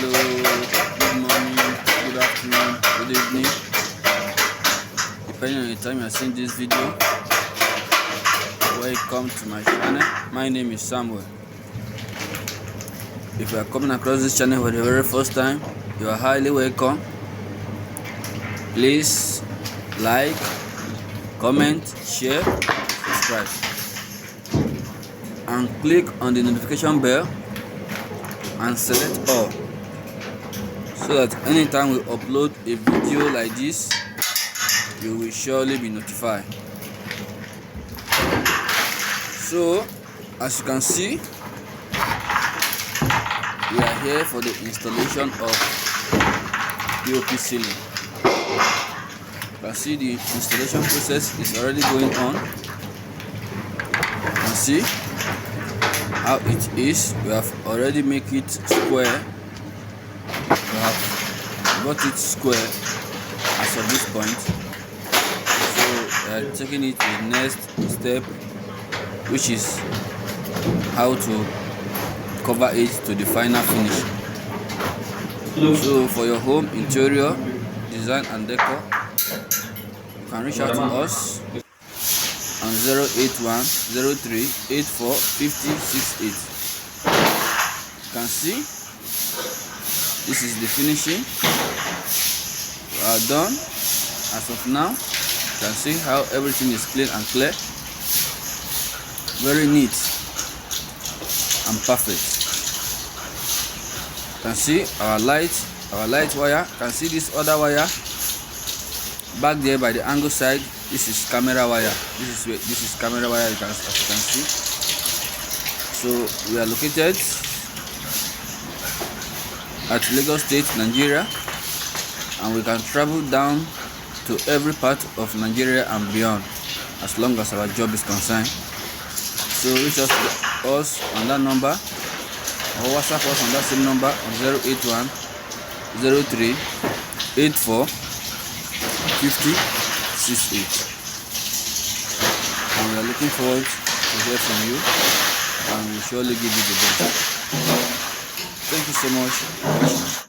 Hello, good morning, good afternoon, good evening, depending on the time you are seeing this video. Welcome to my channel. My name is Samuel. If you are coming across this channel for the very first time, you are highly welcome. Please like, comment, share, subscribe, and click on the notification bell and select all, so that anytime we upload a video like this, you will surely be notified. So as you can see, we are here for the installation of POP ceiling. You can see the installation process is already going on. You can see how it is. We have already make it square. We have got it square as of this point. So we are taking it to the next step, which is how to cover it to the final finish. So for your home interior design and decor, you can reach out to us on 081 03 84 50 68. You can see this is the finishing. We are done as of now. You can see how everything is clean and clear, very neat and perfect. You can see our light wire. You can see this other wire back there by the angle side. This is camera wire. This is camera wire, as you can see. So we are located at Lagos State, Nigeria, and we can travel down to every part of Nigeria and beyond as long as our job is concerned. So reach us on that number, or WhatsApp us on that same number on 081 03 84 50 68. And we are looking forward to hear from you, and we will surely give you the best. Thank you so much for watching.